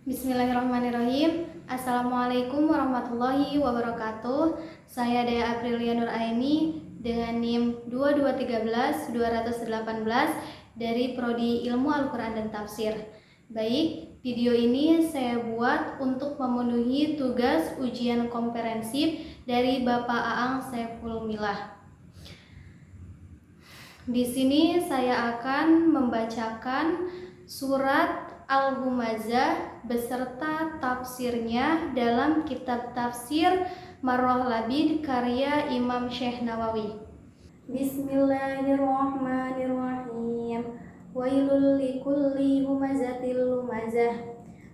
Bismillahirrahmanirrahim. Assalamualaikum warahmatullahi wabarakatuh. Saya Dea Aprilia Nur Aini dengan NIM 2213218 dari Prodi Ilmu Al-Quran dan Tafsir. Baik, video ini saya buat untuk memenuhi tugas ujian komprehensif dari Bapak Aang Saiful Milah. Di sini saya akan membacakan surat Al-Humazah beserta tafsirnya dalam kitab tafsir Marroh Labid karya Imam Syekh Nawawi. Bismillahirrahmanirrahim. Wailul likulli humazatil lumazah.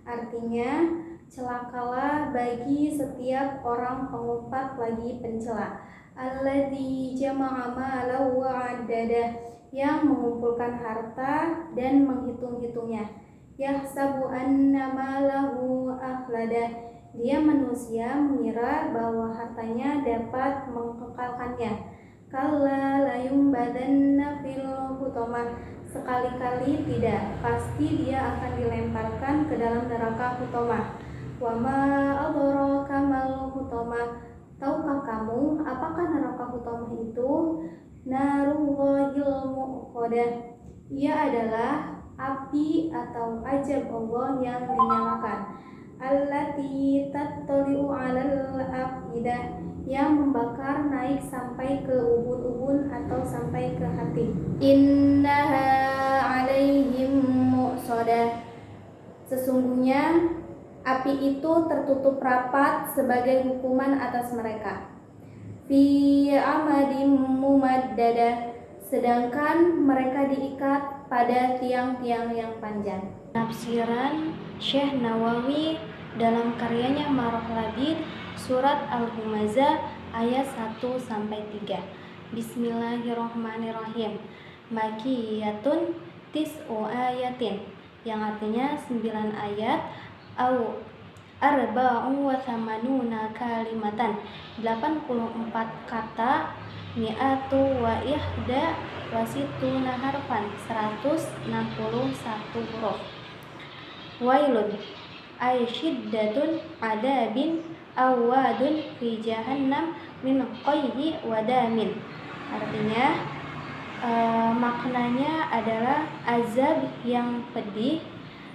Artinya, celakalah bagi setiap orang pengumpat lagi pencela. Alladzi jama'a malan wa 'addadah, yang mengumpulkan harta dan menghitung-hitungnya. Yahsabu anna malahu akhladah, dia manusia mengira bahwa hartanya dapat mengekalkannya. Kalla layumbadanna fil hutamah, sekali-kali tidak, pasti dia akan dilemparkan ke dalam neraka hutamah. Wa ma adraka mal hutamah, tahukah kamu apakah neraka hutamah itu? Narullahil muqadah, ia adalah api atau ajab Allah yang dinyalakan. Allati tattali'u 'alal afidah, yang membakar naik sampai ke ubun-ubun atau sampai ke hati. Innaha 'alaihim mu'sadah, sesungguhnya api itu tertutup rapat sebagai hukuman atas mereka. Fi amadim mumaddadah, sedangkan mereka diikat pada tiang-tiang yang panjang. Tafsiran Syekh Nawawi dalam karyanya Marroh Labid surat Al-Humazah ayat 1-3. Bismillahirrahmanirrahim. Makiyatun tis'u ayatin, yang artinya 9 ayat, au arba'u wa thamanuna kalimatan, 84 kata, mi'atu wa ihda wasituna harfan, 161 huruf. Wailun ay syiddatun adabin awadun fi jahannam min qayhi wa damin. Artinya maknanya adalah azab yang pedih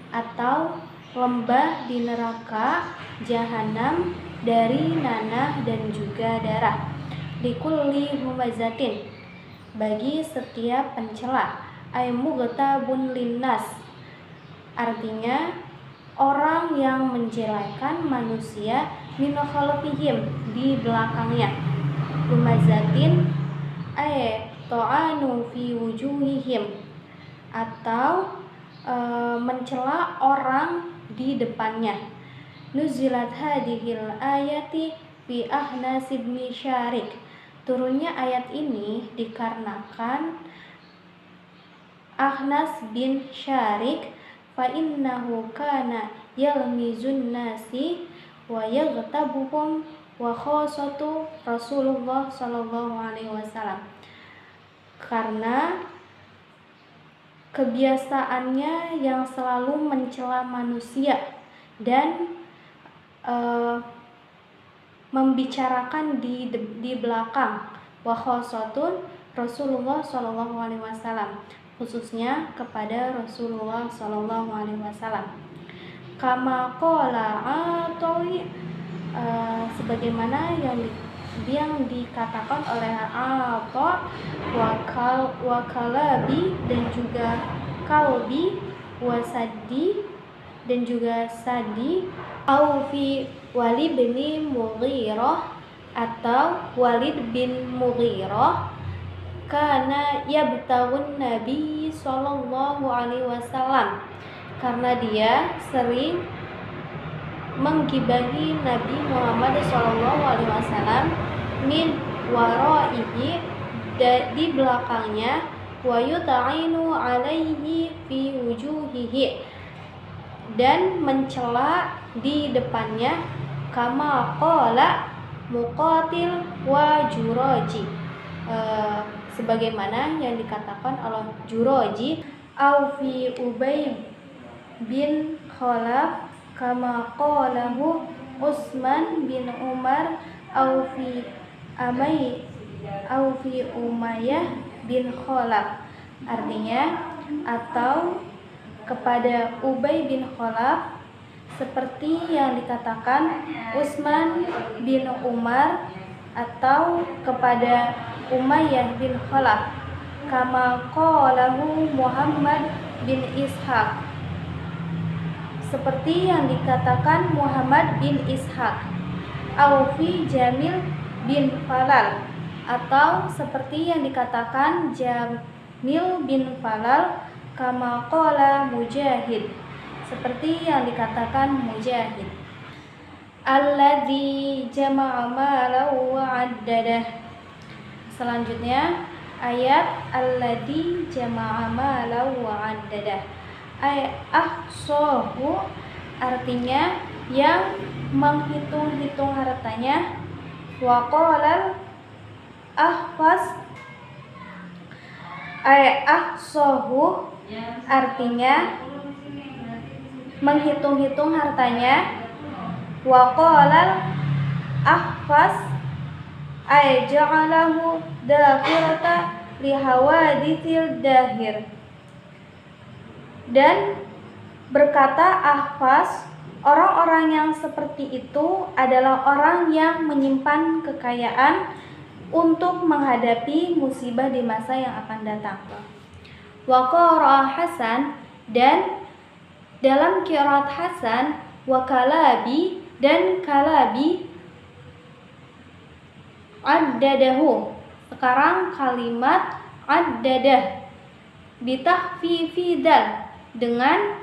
atau lembah di neraka jahanam dari nanah dan juga darah. Likulli humazatin, bagi setiap pencela. Ay mughtabun linnas, artinya orang yang menjelekan manusia, min khalfihim, di belakangnya. Humazatin ay ta'anu fi wujuhihim, atau mencela orang di depannya. Nuzilat hadhil ayati fi Ahnas bin Syarik, turunnya ayat ini dikarenakan Ahnas bin Syarik, fa innahu kana yalmizun nasi wa yaghtabuhum wa khosatu Rasulullah sallallahu alaihi wasallam, karena kebiasaannya yang selalu mencela manusia dan membicarakan di belakang. Wa khosatun Rasulullah sallallahu alaihi wasallam, khususnya kepada Rasulullah sallallahu alaihi wasallam. Kama qala Atoi, sebagaimana yang dikatakan oleh Atha wa Kalabi dan juga Kalbi, wa Sadi dan juga Sadi, au fi Walid bin Mughirah, atau Walid bin Mughirah, karena yabtawun Nabi sallallahu alaihi wasallam, karena dia sering menggibahi Nabi Muhammad sallallahu alaihi wasallam, min waraihi, di belakangnya, wa yuta'inu alaihi fi wujuhihi, dan mencela di depannya, kama qala Muqatil wa Juraji, sebagaimana yang dikatakan oleh Juraji, au fi Ubay bin Khalaf, kama qalahu Utsman bin Umar au fi Umayyah bin Khalaf. Artinya, atau kepada Ubay bin Khalaf seperti yang dikatakan Utsman bin Umar, atau kepada Umayyah bin Khalaf, kama qalahu Muhammad bin Ishaq, seperti yang dikatakan Muhammad bin Ishaq, Aufi Jamil bin Falal, atau seperti yang dikatakan Jamil bin Falal, kama qala Mujahid, seperti yang dikatakan Mujahid. Alladzi jama'a malahu wa 'addadah. Selanjutnya ayat alladzi jama'a malahu wa 'addadah. Ahsahu artinya yang menghitung-hitung hartanya. Wa qalal ahfaz ahsahu artinya menghitung-hitung hartanya. Wa qalal ahfaz ja'alahu dakhirata lihawadithil dahir. Dan berkata ahfaz, orang-orang yang seperti itu adalah orang yang menyimpan kekayaan untuk menghadapi musibah di masa yang akan datang. Wa qara'a Hasan, dan dalam qiraat Hasan, wa Kalabi, dan Kalabi, addadahu. Sekarang kalimat addadah bitahfifi dal, dengan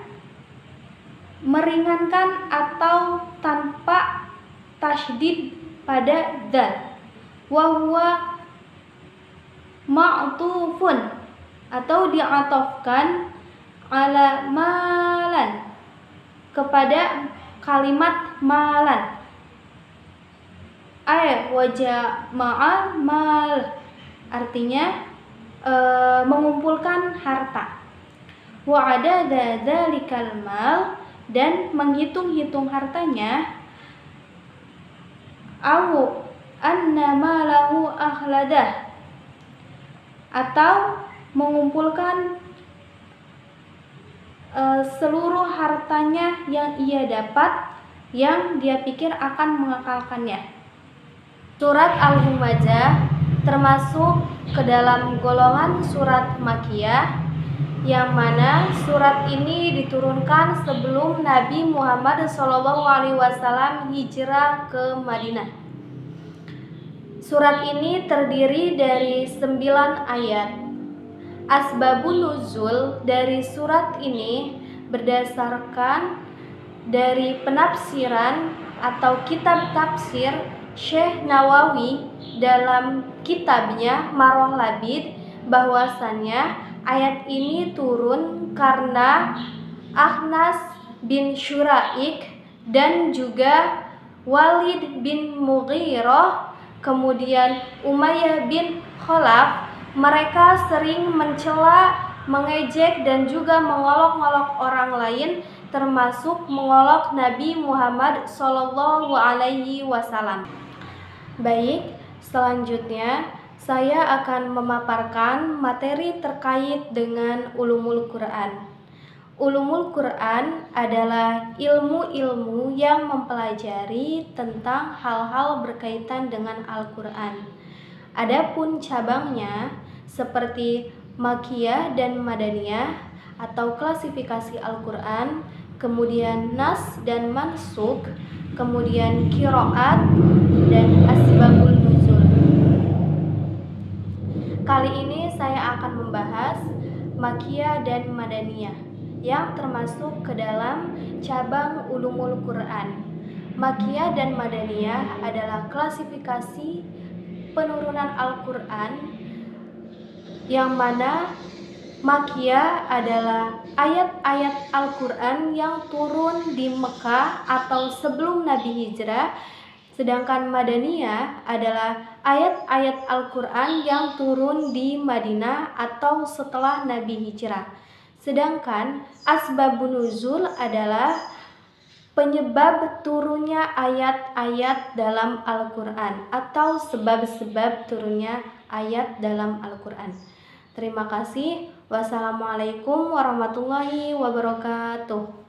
meringankan atau tanpa tasydid pada dal. Wa huwa ma'tufun, atau diatofkan ala malan, kepada kalimat malan. Wajah ma'al mal, artinya mengumpulkan harta. Wa adada dzalikal mal, dan menghitung-hitung hartanya. Au anna malahu akhladah, atau mengumpulkan seluruh hartanya yang ia dapat, yang dia pikir akan mengekalkannya. Surat Al-Humazah termasuk ke dalam golongan surat Makkiyah, yang mana surat ini diturunkan sebelum Nabi Muhammad SAW hijrah ke Madinah. Surat ini terdiri dari 9 ayat. Asbabun nuzul dari surat ini berdasarkan dari penafsiran atau kitab tafsir Syekh Nawawi dalam kitabnya Marwah Labid, bahwasannya ayat ini turun karena Akhnas bin Syuraik dan juga Walid bin Mughirah, kemudian Umayyah bin Khalaf, mereka sering mencela, mengejek, dan juga mengolok-olok orang lain, termasuk mengolok Nabi Muhammad SAW. Baik, selanjutnya saya akan memaparkan materi terkait dengan ulumul Quran. Ulumul Quran adalah ilmu-ilmu yang mempelajari tentang hal-hal berkaitan dengan Al-Quran. Adapun cabangnya seperti Makkiyah dan Madaniyah atau klasifikasi Al-Quran, kemudian Nas dan Mansukh, kemudian Qiraat, dan Asbabul Nuzul. Kali ini saya akan membahas Makkiyah dan Madaniyah yang termasuk ke dalam cabang ulumul Quran. Makkiyah dan Madaniyah adalah klasifikasi penurunan Al-Quran, yang mana Makkiyah adalah ayat-ayat Al-Quran yang turun di Mekah atau sebelum Nabi hijrah, sedangkan Madaniyah adalah ayat-ayat Al-Quran yang turun di Madinah atau setelah Nabi hijrah. Sedangkan Asbabun Nuzul adalah penyebab turunnya ayat-ayat dalam Al-Quran atau sebab-sebab turunnya ayat dalam Al-Quran. Terima kasih. Wassalamualaikum warahmatullahi wabarakatuh.